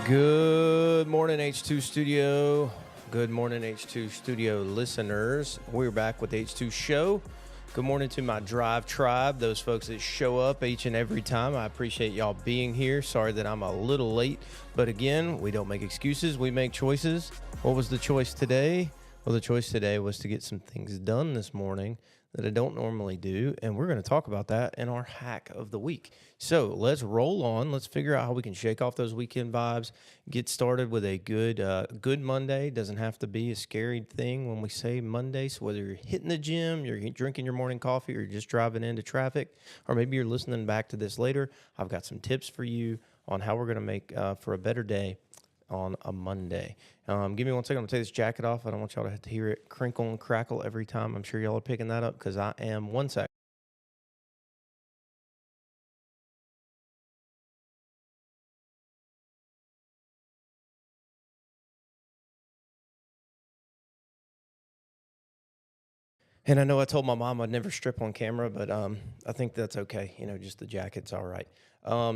Good morning, H2 Studio. Good morning, H2 Studio listeners. We're back with the H2 Show. Good morning to my Drive Tribe, those folks that show up each and every time. I appreciate y'all being here. Sorry that I'm a little late, but again, we don't make excuses, we make choices. What was the choice today? Well, the choice today was to get some things done this morning that I don't normally do, and we're going to talk about that in our hack of the week. So let's roll on. Let's figure out how we can shake off those weekend vibes, get started with a good Monday. Doesn't have to be a scary thing when we say Monday. So whether you're hitting the gym, you're drinking your morning coffee, or you're just driving into traffic, or maybe you're listening back to this later, I've got some tips for you on how we're going to make for a better day on a Monday. Give me 1 second. I'm going to take this jacket off. I don't want y'all to have to hear it crinkle and crackle every time. I'm sure y'all are picking that up because I am. 1 sec. And I know I told my mom I'd never strip on camera, but I think that's okay. You know, just the jacket's all right.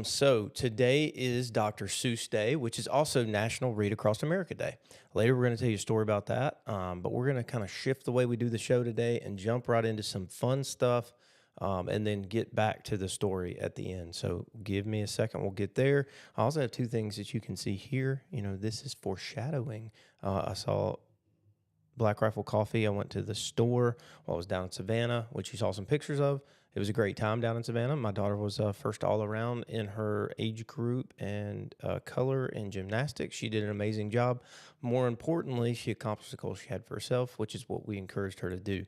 So today is Dr. Seuss Day, which is also National Read Across America Day. Later, we're going to tell you a story about that, but we're going to kind of shift the way we do the show today and jump right into some fun stuff and then get back to the story at the end. So give me a second. We'll get there. I also have two things that you can see here. You know, this is foreshadowing. I saw Black Rifle Coffee. I went to the store while I was down in Savannah, which you saw some pictures of. It was a great time down in Savannah. My daughter was first all around in her age group and color and gymnastics. She did an amazing job. More importantly, she accomplished the goal she had for herself, which is what we encouraged her to do.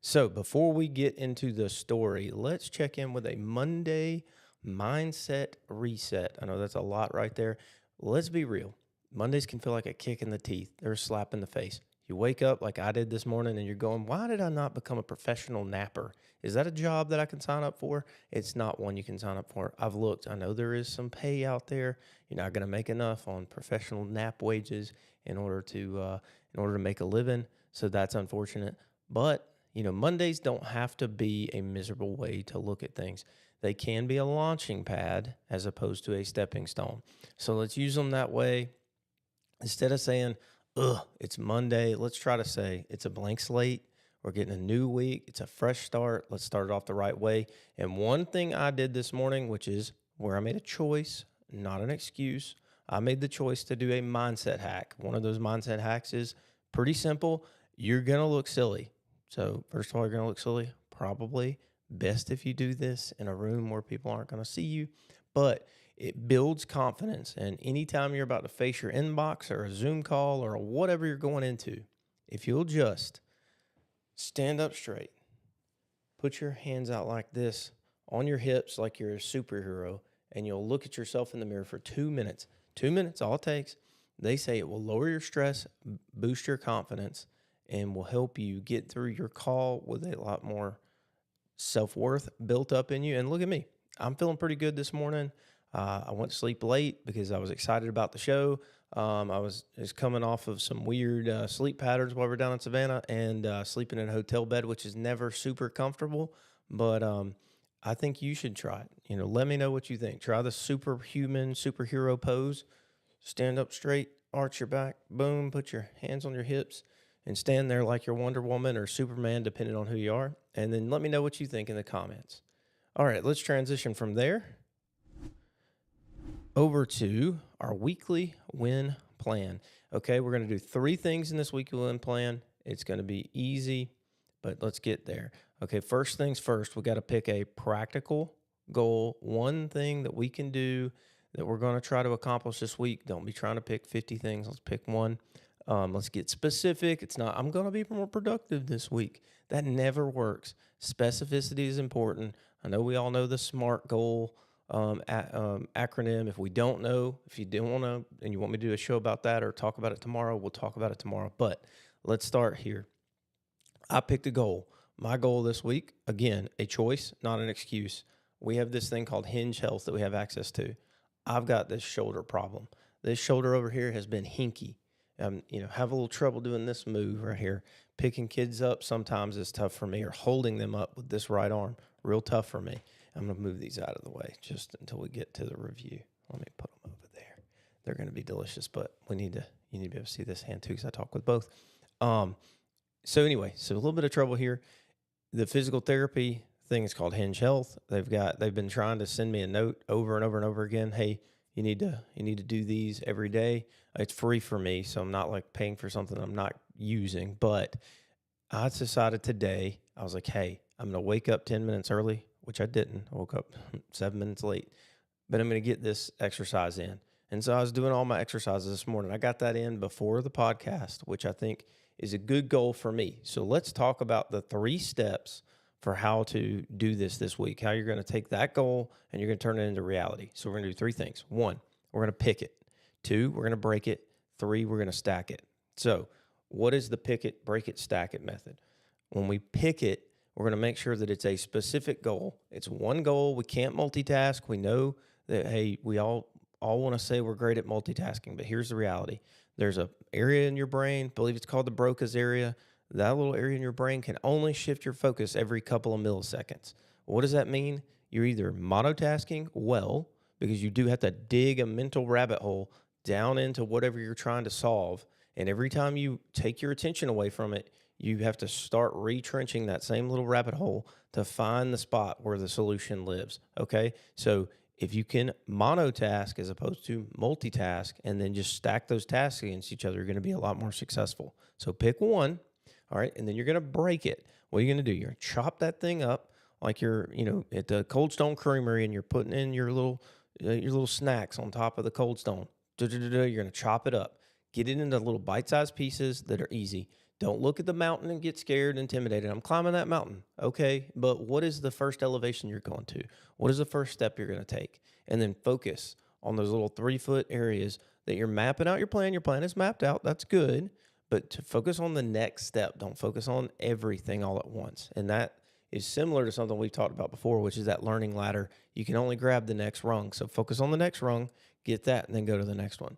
So before we get into the story, let's check in with a Monday mindset reset. I know that's a lot right there. Let's be real. Mondays can feel like a kick in the teeth. They're a slap in the face. You wake up like I did this morning and you're going, why did I not become a professional napper? Is that a job that I can sign up for? It's not one you can sign up for. I've looked. I know there is some pay out there. You're not going to make enough on professional nap wages in order to make a living. So that's unfortunate. But, you know, Mondays don't have to be a miserable way to look at things. They can be a launching pad as opposed to a stepping stone. So let's use them that way. Instead of saying, ugh, it's Monday, let's try to say it's a blank slate. We're getting a new week. It's a fresh start. Let's start it off the right way. And one thing I did this morning, which is where I made a choice, not an excuse, I made the choice to do a mindset hack. One of those mindset hacks is pretty simple. You're going to look silly. So, first of all, you're going to look silly. Probably best if you do this in a room where people aren't going to see you. But it builds confidence. And anytime you're about to face your inbox or a Zoom call or whatever you're going into, if you'll just stand up straight, put your hands out like this on your hips like you're a superhero, and you'll look at yourself in the mirror for 2 minutes. 2 minutes, all it takes. They say it will lower your stress, boost your confidence, and will help you get through your call with a lot more self-worth built up in you. And look at me. I'm feeling pretty good this morning. I went to sleep late because I was excited about the show. I was coming off of some weird sleep patterns while we were down in Savannah and sleeping in a hotel bed, which is never super comfortable. But I think you should try it. You know, let me know what you think. Try the superhero pose. Stand up straight, arch your back, boom, put your hands on your hips, and stand there like you're Wonder Woman or Superman, depending on who you are. And then let me know what you think in the comments. All right, let's transition from there over to our weekly win plan. Okay, we're going to do 3 things in this weekly win plan. It's going to be easy, but let's get there. Okay, first things first, we got to pick a practical goal, one thing that we can do that we're going to try to accomplish this week. Don't be trying to pick 50 things. Let's pick one. Let's get specific. It's not, I'm going to be more productive this week. That never works. Specificity is important. I know we all know the SMART goal acronym. If we don't know, if you don't want to, and you want me to do a show about that or talk about it tomorrow, we'll talk about it tomorrow. But let's start here. I picked a goal. My goal this week, again, a choice, not an excuse. We have this thing called Hinge Health that we have access to. I've got this shoulder problem. This shoulder over here has been hinky. Have a little trouble doing this move right here. Picking kids up sometimes is tough for me, or holding them up with this right arm, real tough for me. I'm going to move these out of the way just until we get to the review. Let me put them over there. they're going to be delicious. But you need to be able to see this hand too, because I talk with both. Um, so anyway, so a little bit of trouble here. The physical therapy thing is called Hinge Health. They've been trying to send me a note over and over and over again. Hey, you need to do these every day. It's free for me, so I'm not like paying for something I'm not using. But I decided today, I was like, hey, I'm gonna wake up 10 minutes early, which I didn't. I woke up 7 minutes late, but I'm going to get this exercise in. And so I was doing all my exercises this morning. I got that in before the podcast, which I think is a good goal for me. So let's talk about the 3 steps for how to do this week, how you're going to take that goal and you're going to turn it into reality. So we're going to do 3 things. 1, we're going to pick it. 2, we're going to break it. 3, we're going to stack it. So what is the pick it, break it, stack it method? When we pick it, we're going to make sure that it's a specific goal. It's one goal. We can't multitask. We know that, hey, we all want to say we're great at multitasking, but here's the reality. There's a area in your brain, I believe it's called the Broca's area. That little area in your brain can only shift your focus every couple of milliseconds. What does that mean? You're either monotasking well, because you do have to dig a mental rabbit hole down into whatever you're trying to solve. And every time you take your attention away from it, you have to start retrenching that same little rabbit hole to find the spot where the solution lives. Okay. So if you can monotask as opposed to multitask and then just stack those tasks against each other, you're going to be a lot more successful. So pick one. All right. And then you're going to break it. What are you going to do? You're going to chop that thing up like you're, at the Cold Stone Creamery, and you're putting in your little snacks on top of the Cold Stone. You're going to chop it up. Get it into little bite-sized pieces that are easy. Don't look at the mountain and get scared and intimidated. I'm climbing that mountain. Okay, but what is the first elevation you're going to? What is the first step you're going to take? And then focus on those little 3-foot areas that you're mapping out your plan. Your plan is mapped out. That's good. But to focus on the next step. Don't focus on everything all at once. And that is similar to something we've talked about before, which is that learning ladder. You can only grab the next rung. So focus on the next rung, get that, and then go to the next one.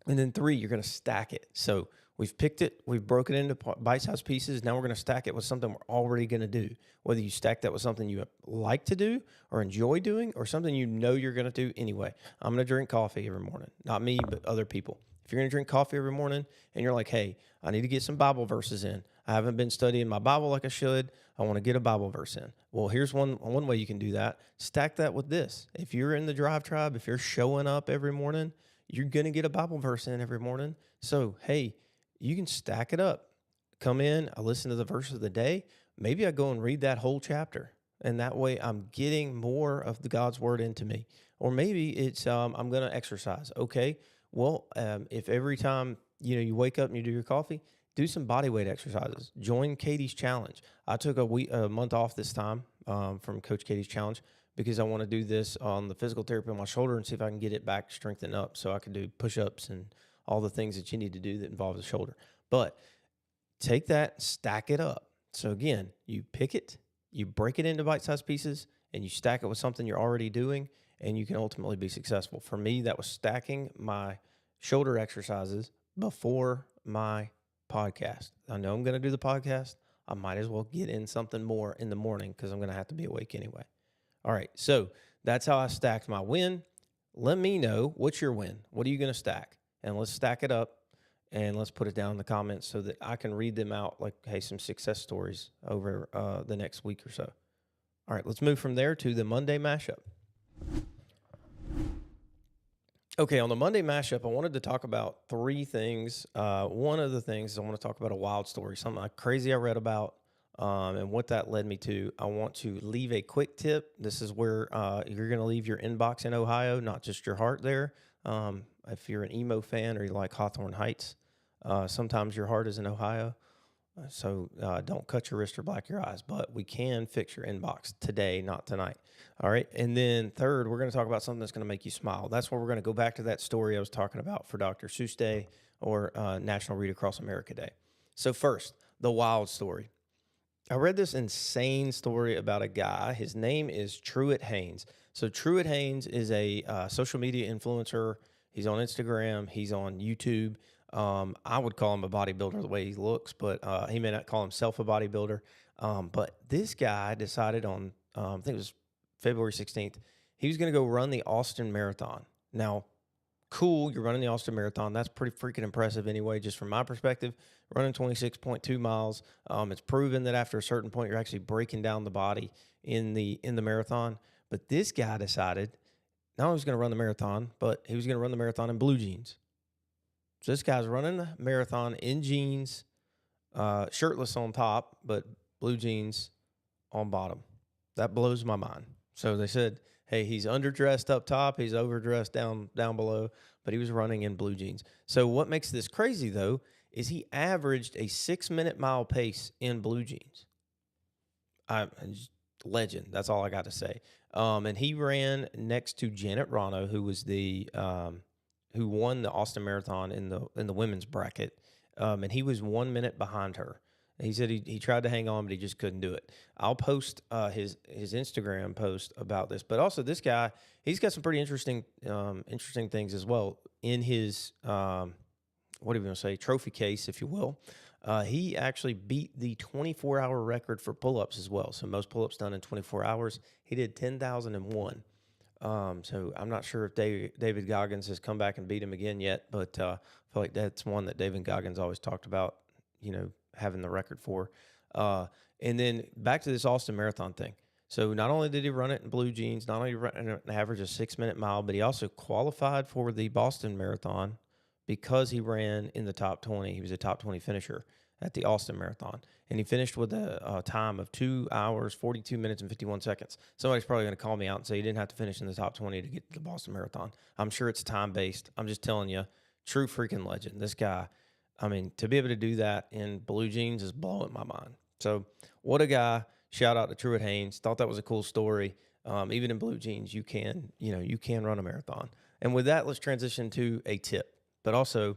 And then 3, you're going to stack it. So we've picked it, we've broken it into bite-sized pieces. Now we're going to stack it with something we're already going to do. Whether you stack that with something you like to do or enjoy doing, or something you know you're going to do anyway. I'm going to drink coffee every morning. Not me, but other people. If you're going to drink coffee every morning and you're like, hey, I need to get some Bible verses in. I haven't been studying my Bible like I should. I want to get a Bible verse in. Well, here's one way you can do that. Stack that with this. If you're in the Drive Tribe, if you're showing up every morning, you're going to get a Bible verse in every morning. So, hey, you can stack it up. Come in, I listen to the verse of the day. Maybe I go and read that whole chapter. And that way I'm getting more of the God's word into me. Or maybe it's I'm going to exercise. Okay, well, if every time you wake up and you do your coffee, do some body weight exercises. Join Katie's challenge. I took a month off this time from Coach Katie's challenge, because I want to do this on the physical therapy on my shoulder and see if I can get it back strengthened up so I can do push-ups and all the things that you need to do that involve the shoulder. But take that, stack it up. So again, you pick it, you break it into bite-sized pieces, and you stack it with something you're already doing, and you can ultimately be successful. For me, that was stacking my shoulder exercises before my podcast. I know I'm going to do the podcast. I might as well get in something more in the morning because I'm going to have to be awake anyway. All right, so that's how I stacked my win. Let me know, what's your win? What are you going to stack? And let's stack it up, and let's put it down in the comments so that I can read them out like, hey, some success stories over the next week or so. All right, let's move from there to the Monday mashup. Okay, on the Monday mashup, I wanted to talk about 3 things. One of the things is I want to talk about a wild story, something crazy I read about. And what that led me to, I want to leave a quick tip. This is where you're going to leave your inbox in Ohio, not just your heart there. If you're an emo fan or you like Hawthorne Heights, sometimes your heart is in Ohio. So don't cut your wrist or black your eyes, but we can fix your inbox today, not tonight. All right. And then 3rd, we're going to talk about something that's going to make you smile. That's where we're going to go back to that story I was talking about for Dr. Seuss Day or National Read Across America Day. So first, the wild story. I read this insane story about a guy. His name is Truett Haynes. So Truett Haynes is a social media influencer. He's on Instagram. He's on YouTube. I would call him a bodybuilder the way he looks, but he may not call himself a bodybuilder. But this guy decided on, I think it was February 16th, he was going to go run the Austin Marathon. Now, cool. You're running the Austin Marathon. That's pretty freaking impressive anyway, just from my perspective. Running 26.2 miles. It's proven that after a certain point, you're actually breaking down the body in the marathon. But this guy decided not only was going to run the marathon, but he was going to run the marathon in blue jeans. So this guy's running a marathon in jeans, shirtless on top, but blue jeans on bottom. That blows my mind. So they said, hey, he's underdressed up top, he's overdressed down below, but he was running in blue jeans. So what makes this crazy though is he averaged a 6-minute mile pace in blue jeans. Legend. That's all I got to say. And he ran next to Janet Rano, who was the who won the Austin Marathon in the women's bracket, and he was 1 minute behind her. He said he tried to hang on, but he just couldn't do it. I'll post his Instagram post about this, but also this guy, he's got some pretty interesting things as well in his what do you want to say, trophy case, if you will. He actually beat the 24-hour record for pull-ups as well. So most pull-ups done in 24 hours. He did 10,001. So I'm not sure if David Goggins has come back and beat him again yet, but I feel like that's one that David Goggins always talked about, having the record for. And then back to this Austin Marathon thing. So not only did he run it in blue jeans, not only run an average of 6-minute mile, but he also qualified for the Boston Marathon because he ran in the top 20. He was a top 20 finisher at the Austin Marathon. And he finished with a time of 2 hours, 42 minutes, and 51 seconds. Somebody's probably going to call me out and say you didn't have to finish in the top 20 to get to the Boston Marathon. I'm sure it's time-based. I'm just telling you, true freaking legend. This guy, to be able to do that in blue jeans is blowing my mind. So what a guy. Shout out to Truett Haynes. Thought that was a cool story. Even in blue jeans, you can run a marathon. And with that, let's transition to a tip. But also,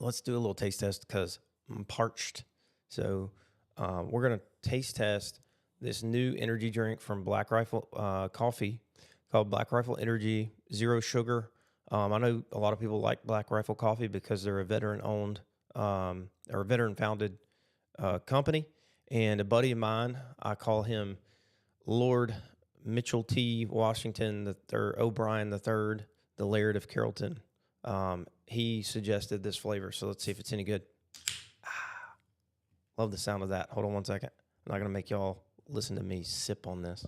let's do a little taste test because I'm parched. So we're going to taste test this new energy drink from Black Rifle Coffee called Black Rifle Energy Zero Sugar. I know a lot of people like Black Rifle Coffee because they're a veteran-owned or a veteran-founded company. And a buddy of mine, I call him Lord Mitchell T. Washington O'Brien III, the Laird of Carrollton. He suggested this flavor, so let's see if it's any good. Love the sound of that. Hold on one second. I'm not going to make y'all listen to me sip on this.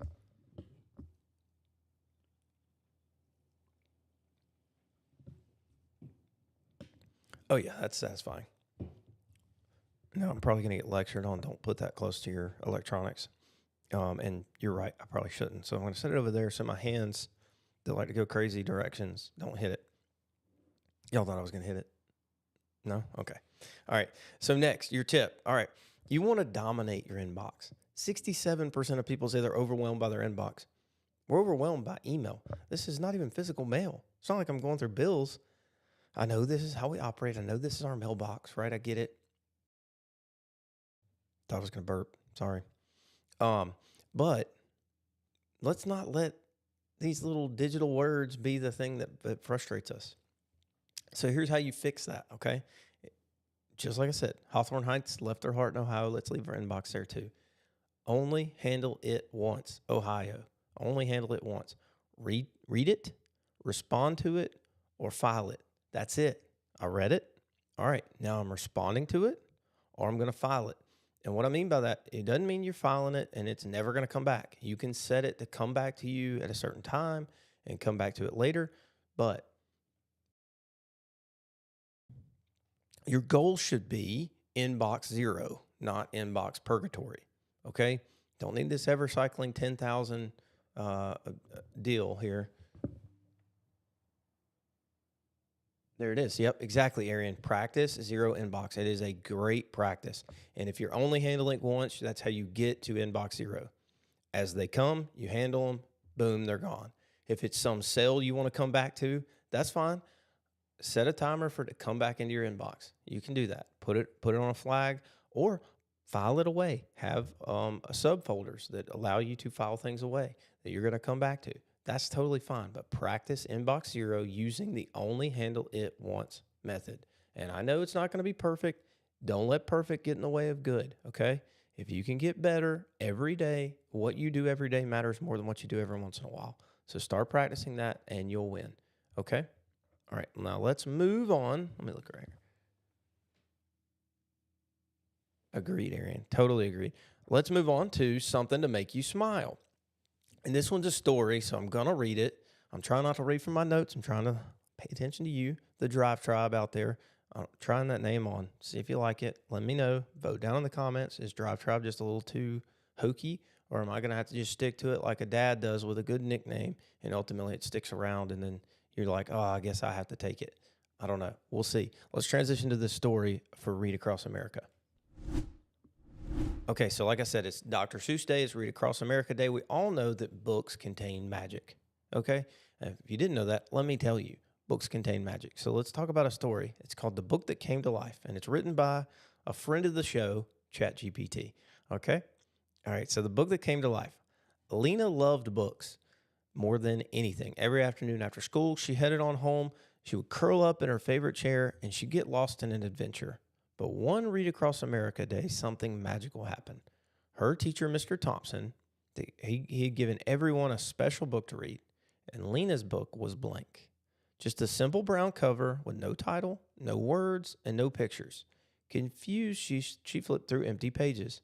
Oh, yeah, that's satisfying. No, I'm probably going to get lectured on don't put that close to your electronics. And you're right, I probably shouldn't. So I'm going to set it over there so my hands that like to go crazy directions don't hit it. Y'all thought I was going to hit it? No? Okay. All right. So next, your tip. All right. You want to dominate your inbox. 67% of people say they're overwhelmed by their inbox. We're overwhelmed by email. This is not even physical mail. It's not like I'm going through bills. I know this is how we operate. I know this is our mailbox, right? I get it. Thought I was going to burp. Sorry. But let's not let these little digital words be the thing that frustrates us. So here's how you fix that, okay? Just like I said, Hawthorne Heights left their heart in Ohio. Let's leave our inbox there too. Only handle it once, O.H.I.O. Only handle it once. Read it, respond to it, or file it. That's it. I read it. All right, now I'm responding to it, or I'm going to file it. And what I mean by that, it doesn't mean you're filing it and it's never going to come back. You can set it to come back to you at a certain time and come back to it later, but your goal should be inbox zero, not inbox purgatory, okay? Don't need this ever cycling 10,000 deal here. There it is. Yep, exactly, Arian. Practice zero inbox. It is a great practice. And if you're only handling once, that's how you get to inbox zero. As they come, you handle them, boom, they're gone. If it's some sale you want to come back to, that's fine. Set a timer for it to come back into your inbox. You can do that. Put it on a flag or file it away. Have subfolders that allow you to file things away that you're going to come back to. That's totally fine, but practice inbox zero using the only handle it once method. And I know it's not going to be perfect. Don't let perfect get in the way of good, okay? If you can get better every day, what you do every day matters more than what you do every once in a while. So start practicing that and you'll win, okay? All right, now let's move on. Let me look right here. Agreed, Arian. Totally agreed. Let's move on to something to make you smile. And this one's a story, so I'm going to read it. I'm trying not to read from my notes. I'm trying to pay attention to you, the Drive Tribe out there. I'm trying that name on. See if you like it. Let me know. Vote down in the comments. Is Drive Tribe just a little too hokey? Or am I going to have to just stick to it like a dad does with a good nickname, and ultimately it sticks around, and then you're like, oh, I guess I have to take it. I don't know. We'll see. Let's transition to this story for Read Across America. Okay, so like I said, it's Dr. Seuss Day. It's Read Across America Day. We all know that books contain magic. Okay? If you didn't know that, let me tell you, books contain magic. So let's talk about a story. It's called The Book That Came to Life, and it's written by a friend of the show, ChatGPT. Okay? All right, so The Book That Came to Life. Lena loved books more than anything. Every afternoon after school, she headed on home. She would curl up in her favorite chair, and she'd get lost in an adventure. But one Read Across America day, something magical happened. Her teacher, Mr. Thompson, he had given everyone a special book to read, and Lena's book was blank. Just a simple brown cover with no title, no words, and no pictures. Confused, she flipped through empty pages.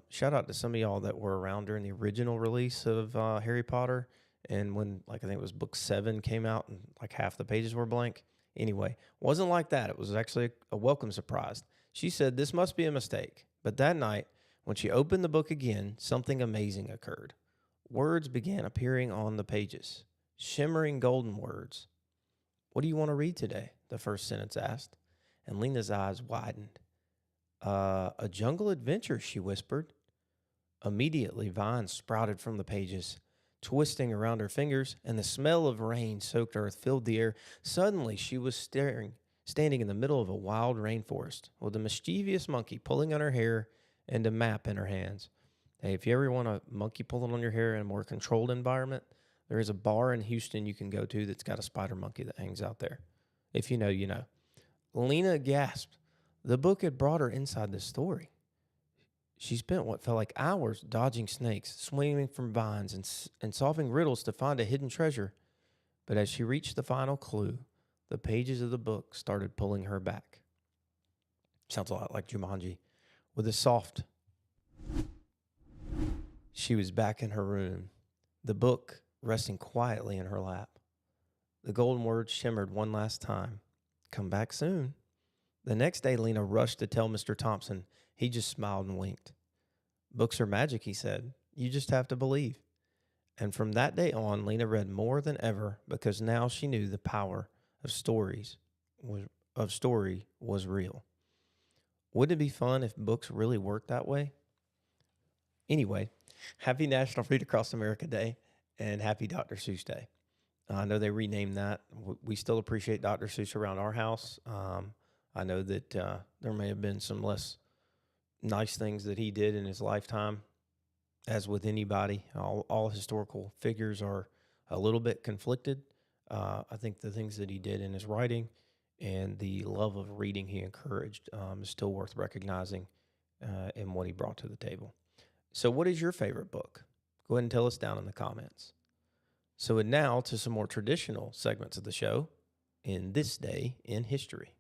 Shout out to some of y'all that were around during the original release of Harry Potter, and when, like, I think it was book 7 came out and like half the pages were blank. Anyway, wasn't like that. It was actually a welcome surprise. She said this must be a mistake. But that night, when she opened the book again, something amazing occurred. Words began appearing on the pages, shimmering golden words. What do you want to read today? The first sentence asked, and Lena's eyes widened. A jungle adventure, she whispered. Immediately, vines sprouted from the pages, twisting around her fingers, and the smell of rain-soaked earth filled the air. Suddenly, she was standing in the middle of a wild rainforest with a mischievous monkey pulling on her hair and a map in her hands. Hey, if you ever want a monkey pulling on your hair in a more controlled environment, there is a bar in Houston you can go to that's got a spider monkey that hangs out there. If you know, you know. Lena gasped. The book had brought her inside the story. She spent what felt like hours dodging snakes, swinging from vines, and solving riddles to find a hidden treasure. But as she reached the final clue, the pages of the book started pulling her back. Sounds a lot like Jumanji. With a soft, she was back in her room, the book resting quietly in her lap. The golden words shimmered one last time. Come back soon. The next day, Lena rushed to tell Mr. Thompson. He just smiled and winked. Books are magic, he said. You just have to believe. And from that day on, Lena read more than ever because now she knew the power of story was real. Wouldn't it be fun if books really worked that way? Anyway, happy National Read Across America Day and happy Dr. Seuss Day. I know they renamed that. We still appreciate Dr. Seuss around our house. I know that there may have been some less nice things that he did in his lifetime. As with anybody, all historical figures are a little bit conflicted. I think the things that he did in his writing and the love of reading he encouraged is still worth recognizing in what he brought to the table. So what is your favorite book? Go ahead and tell us down in the comments. So and now to some more traditional segments of the show in This Day in History.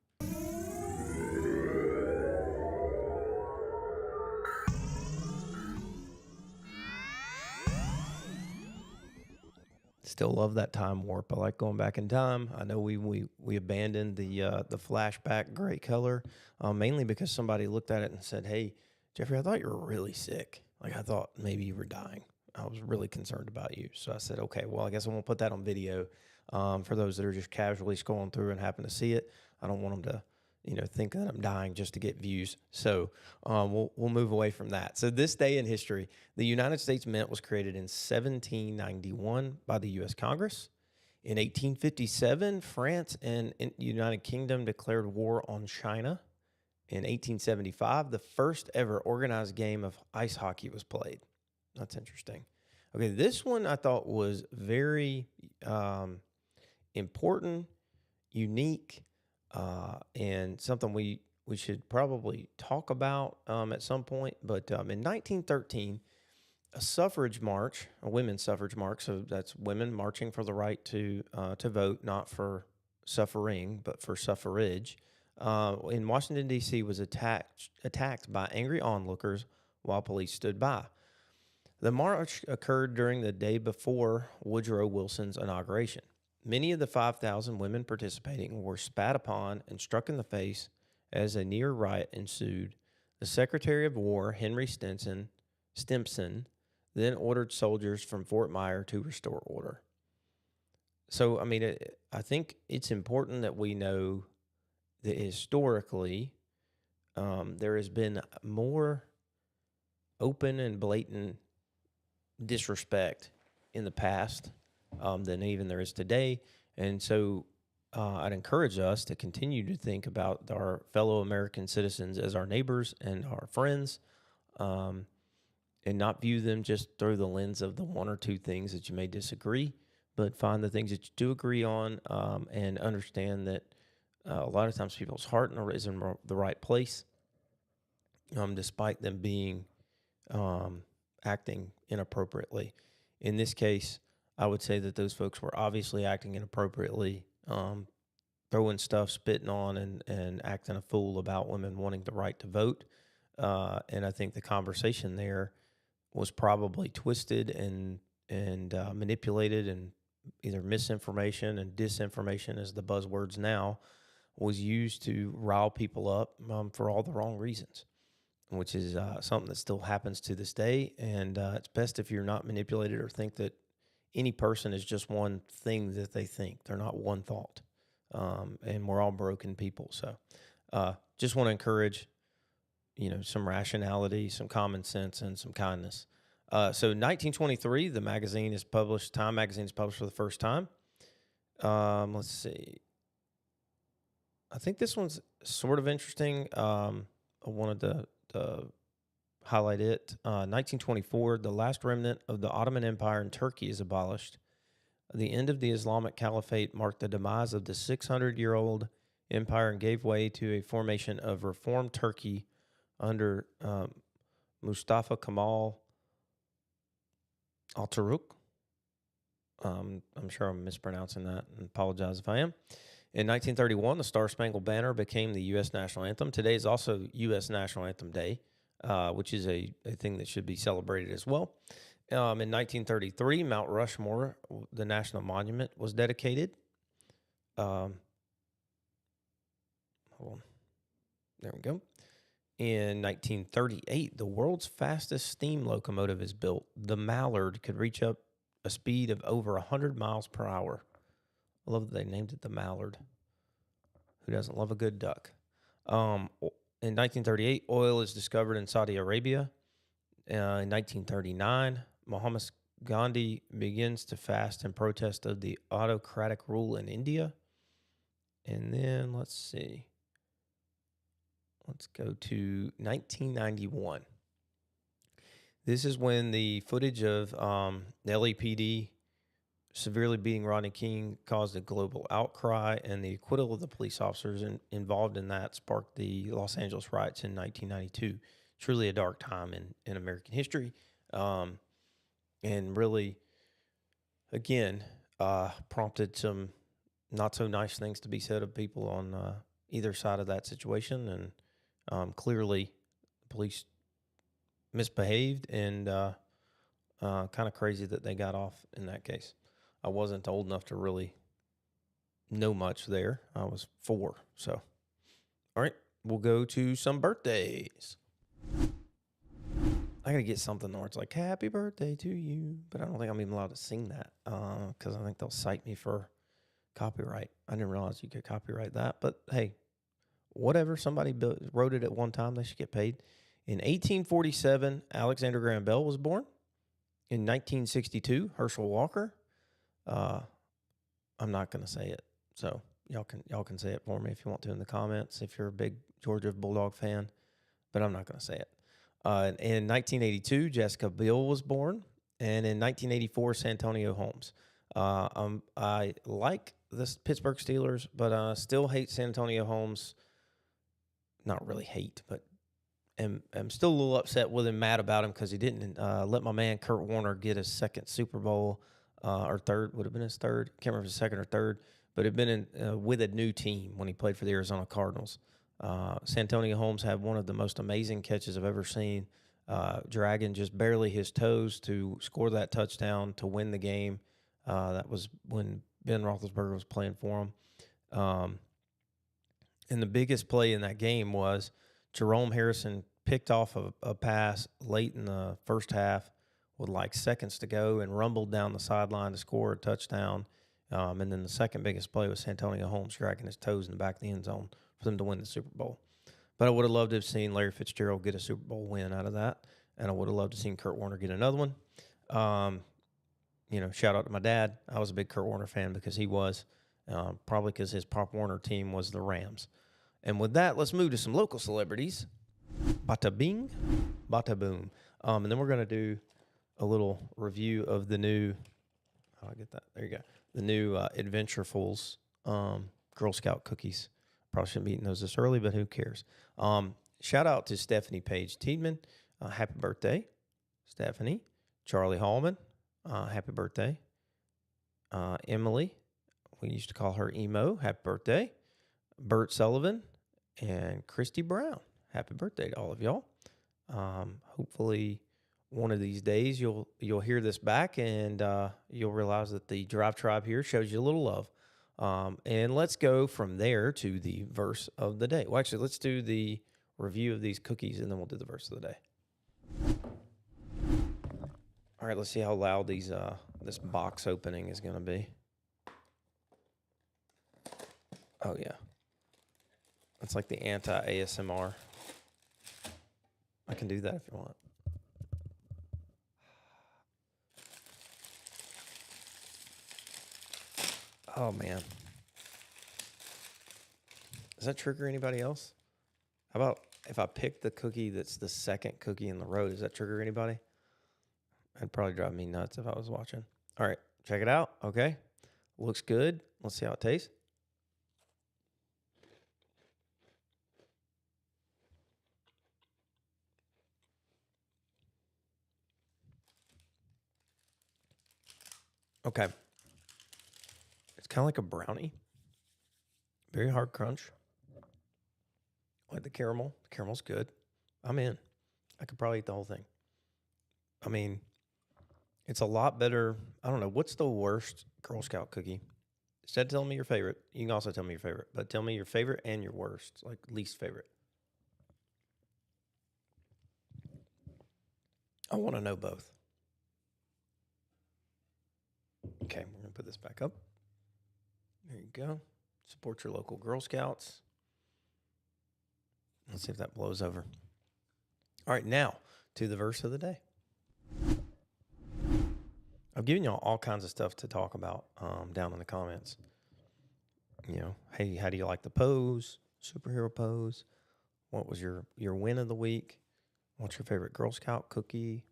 Still love that time warp. I like going back in time. I know we abandoned the flashback gray color, mainly because somebody looked at it and said, "Hey, Jeffrey, I thought you were really sick. Like I thought maybe you were dying. I was really concerned about you." So I said, "Okay, well, I guess I won't put that on video for those that are just casually scrolling through and happen to see it. I don't want them to." Think that I'm dying just to get views. So we'll move away from that. So this day in history, the United States Mint was created in 1791 by the U.S. Congress. In 1857, France and the United Kingdom declared war on China. In 1875, the first ever organized game of ice hockey was played. That's interesting. Okay, this one I thought was very important, unique, and something we should probably talk about at some point. But in 1913, a suffrage march, a women's suffrage march, so that's women marching for the right to vote, not for suffering, but for suffrage, in Washington, D.C., was attacked by angry onlookers while police stood by. The march occurred during the day before Woodrow Wilson's inauguration. Many of the 5,000 women participating were spat upon and struck in the face as a near riot ensued. The Secretary of War, Henry Stimson, then ordered soldiers from Fort Myer to restore order. So, I mean, I think it's important that we know that historically there has been more open and blatant disrespect in the past than even there is today. And so I'd encourage us to continue to think about our fellow American citizens as our neighbors and our friends, and not view them just through the lens of the one or two things that you may disagree, but find the things that you do agree on, and understand that a lot of times people's heart is in the right place, despite them being acting inappropriately. In this case, I would say that those folks were obviously acting inappropriately, throwing stuff, spitting on, and acting a fool about women wanting the right to vote. And I think the conversation there was probably twisted and manipulated, and either misinformation and disinformation, as the buzzwords now, was used to rile people up for all the wrong reasons, which is something that still happens to this day. And it's best if you're not manipulated or think that any person is just one thing that they think. They're not one thought. And we're all broken people. So just want to encourage, some rationality, some common sense, and some kindness. So 1923, Time magazine is published for the first time. Let's see. I think this one's sort of interesting. I wanted to highlight it. 1924, the last remnant of the Ottoman Empire in Turkey is abolished. The end of the Islamic Caliphate marked the demise of the 600-year-old empire and gave way to a formation of reformed Turkey under Mustafa Kemal Atatürk. I'm sure I'm mispronouncing that, and apologize if I am. In 1931, the Star-Spangled Banner became the U.S. national anthem. Today is also U.S. National Anthem Day, which is a thing that should be celebrated as well. In 1933, Mount Rushmore, the national monument, was dedicated. Hold on. There we go. In 1938, the world's fastest steam locomotive is built. The Mallard could reach up a speed of over 100 miles per hour. I love that they named it the Mallard. Who doesn't love a good duck? In 1938, oil is discovered in Saudi Arabia. In 1939, Mahatma Gandhi begins to fast in protest of the autocratic rule in India. And then let's see. Let's go to 1991. This is when the footage of the LAPD severely beating Rodney King caused a global outcry, and the acquittal of the police officers involved in that sparked the Los Angeles riots in 1992. Truly a dark time in American history, and really, again, prompted some not so nice things to be said of people on either side of that situation. And clearly, the police misbehaved, and kind of crazy that they got off in that case. I wasn't old enough to really know much there. I was 4. So, all right, we'll go to some birthdays. I got to get something where it's like, happy birthday to you. But I don't think I'm even allowed to sing that because I think they'll cite me for copyright. I didn't realize you could copyright that. But, hey, whatever. Somebody wrote it at one time. They should get paid. In 1847, Alexander Graham Bell was born. In 1962, Herschel Walker. I'm not going to say it, so y'all can say it for me if you want to in the comments if you're a big Georgia Bulldog fan, but I'm not going to say it. In 1982, Jessica Biel was born, and in 1984, Santonio Holmes. I like the Pittsburgh Steelers, but still hate Santonio Holmes. Not really hate, but I'm still a little upset with him, mad about him because he didn't let my man Kurt Warner get his second Super Bowl, or third, would have been his third. Can't remember if it was second or third, but had been with a new team when he played for the Arizona Cardinals. Santonio Holmes had one of the most amazing catches I've ever seen, dragging just barely his toes to score that touchdown to win the game. That was when Ben Roethlisberger was playing for him. And the biggest play in that game was Jerome Harrison picked off a pass late in the first half with like seconds to go and rumbled down the sideline to score a touchdown. And then the second biggest play was Santonio Holmes dragging his toes in the back of the end zone for them to win the Super Bowl. But I would have loved to have seen Larry Fitzgerald get a Super Bowl win out of that, and I would have loved to have seen Kurt Warner get another one. Shout out to my dad. I was a big Kurt Warner fan because he was, probably because his Pop Warner team was the Rams. And with that, let's move to some local celebrities. Bada bing, bada boom. And then we're going to do a little review of the new, how do I get that? There you go. The new Adventurefuls Girl Scout cookies. Probably shouldn't be eating those this early, but who cares? Shout out to Stephanie Page Tiedman. Happy birthday, Stephanie. Charlie Hallman. Happy birthday. Emily, we used to call her Emo. Happy birthday. Bert Sullivan and Christy Brown. Happy birthday to all of y'all. Hopefully one of these days you'll hear this back and you'll realize that the Drive Tribe here shows you a little love. And let's go from there to the verse of the day. Well, actually, let's do the review of these cookies and then we'll do the verse of the day. All right, let's see how loud this box opening is going to be. Oh, yeah. That's like the anti-ASMR. I can do that if you want. Oh, man. Does that trigger anybody else? How about if I pick the cookie that's the second cookie in the row? Does that trigger anybody? That'd probably drive me nuts if I was watching. All right, check it out. Okay. Looks good. Let's see how it tastes. Okay. It's kind of like a brownie. Very hard crunch. I like the caramel. The caramel's good. I'm in. I could probably eat the whole thing. I mean, it's a lot better. I don't know. What's the worst Girl Scout cookie? Instead of telling me your favorite, you can also tell me your favorite, but tell me your favorite and your worst, like least favorite. I want to know both. Okay, we're going to put this back up. There you go. Support your local Girl Scouts. Let's see if that blows over. All right, now to the verse of the day. I've given y'all all kinds of stuff to talk about down in the comments. Hey, how do you like the pose? Superhero pose? What was your win of the week? What's your favorite Girl Scout cookie?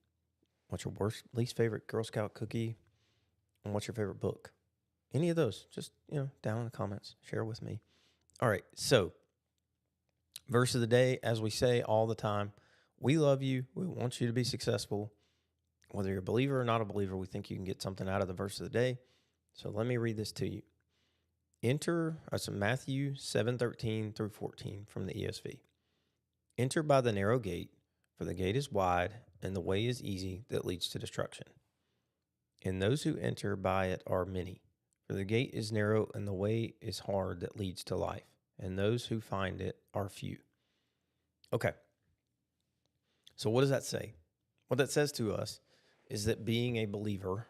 What's your least favorite Girl Scout cookie? And what's your favorite book? Any of those, just, down in the comments. Share with me. All right, so verse of the day, as we say all the time, we love you. We want you to be successful. Whether you're a believer or not a believer, we think you can get something out of the verse of the day. So let me read this to you. Matthew 7:13 through 14 from the ESV. Enter by the narrow gate, for the gate is wide and the way is easy that leads to destruction. And those who enter by it are many. For the gate is narrow and the way is hard that leads to life, and those who find it are few. Okay. So what does that say? What that says to us is that being a believer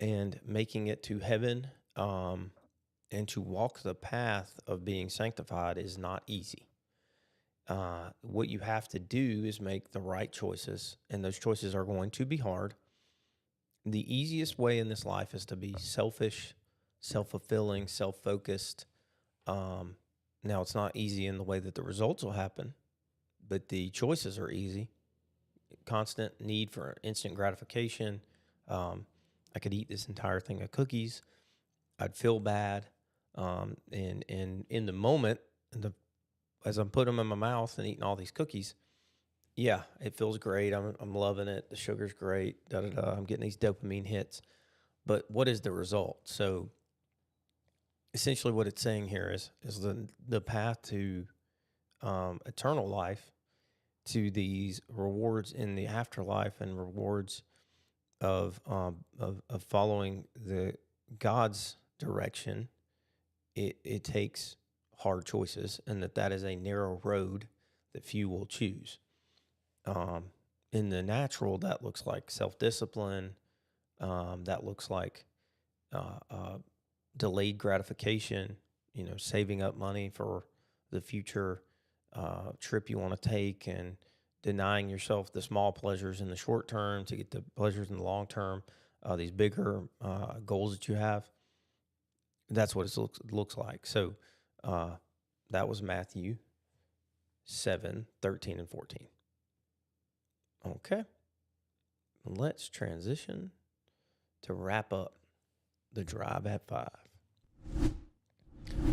and making it to heaven and to walk the path of being sanctified is not easy. What you have to do is make the right choices, and those choices are going to be hard. The easiest way in this life is to be selfish, self-fulfilling, self-focused. Now, it's not easy in the way that the results will happen, but the choices are easy. Constant need for instant gratification. I could eat this entire thing of cookies. I'd feel bad. And in the moment, as I'm putting them in my mouth and eating all these cookies, yeah, it feels great. I'm loving it. The sugar's great. I'm getting these dopamine hits. But what is the result? So essentially what it's saying here is the path to eternal life, to these rewards in the afterlife and rewards of following the God's direction. It takes hard choices, and that is a narrow road that few will choose. In the natural, that looks like self-discipline. That looks like uh, uh, delayed gratification, saving up money for the future trip you want to take, and denying yourself the small pleasures in the short term to get the pleasures in the long term, these bigger goals that you have. That's what it looks like. So that was Matthew 7, 13, and 14. Okay. Let's transition to wrap up the drive at 5.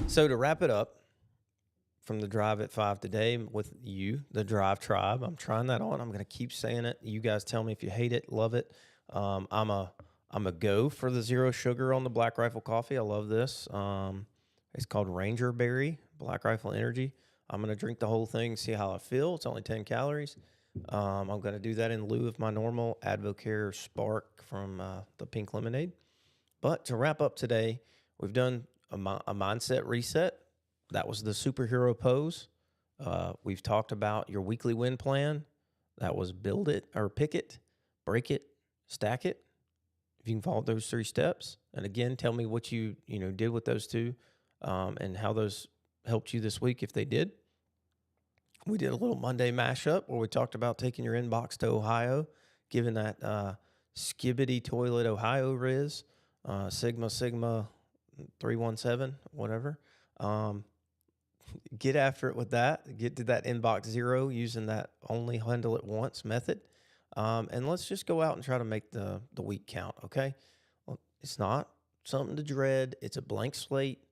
So to wrap it up from the drive at 5 today with you, the Drive Tribe, I'm trying that on. I'm going to keep saying it. You guys tell me if you hate it, love it. I'm a go for the zero sugar on the Black Rifle coffee. I love this. It's called Ranger Berry Black Rifle Energy. I'm going to drink the whole thing, see how I feel. It's only 10 calories. I'm going to do that in lieu of my normal Advocare Spark from the Pink Lemonade. But to wrap up today, we've done a mindset reset. That was the superhero pose. We've talked about your weekly win plan. That was build it or pick it, break it, stack it. If you can follow those 3 steps, and again, tell me what you did with those 2, and how those helped you this week if they did. We did a little Monday mashup where we talked about taking your inbox to Ohio, giving that skibbity toilet Ohio Riz, Sigma 317, whatever. Get after it with that. Get to that inbox 0 using that only handle it once method. And let's just go out and try to make the week count, okay? Well, it's not something to dread. It's a blank slate.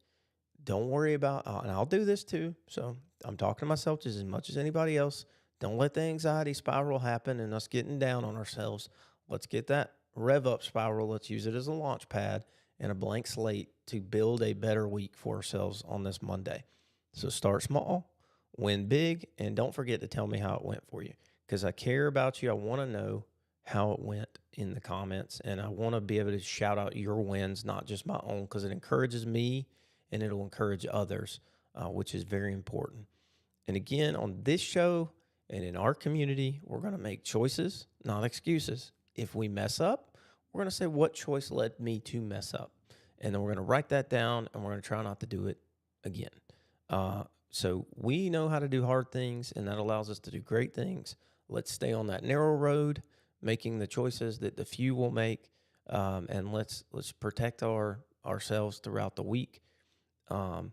Don't worry about, and I'll do this too. So I'm talking to myself just as much as anybody else. Don't let the anxiety spiral happen and us getting down on ourselves. Let's get that rev up spiral. Let's use it as a launch pad and a blank slate to build a better week for ourselves on this Monday. So start small, win big, and don't forget to tell me how it went for you, because I care about you. I want to know how it went in the comments, and I want to be able to shout out your wins, not just my own, because it encourages me and it'll encourage others, which is very important. And again, on this show and in our community, we're going to make choices, not excuses. If we mess up, we're going to say, what choice led me to mess up? And then we're going to write that down, and we're going to try not to do it again. So we know how to do hard things, and that allows us to do great things. Let's stay on that narrow road, making the choices that the few will make, and let's protect ourselves throughout the week, and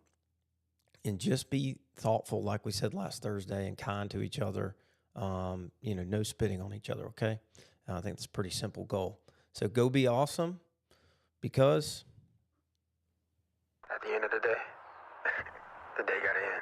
just be thoughtful, like we said last Thursday, and kind to each other. No spitting on each other. Okay, I think that's a pretty simple goal. So go be awesome, because at the end of the day, the day got to end.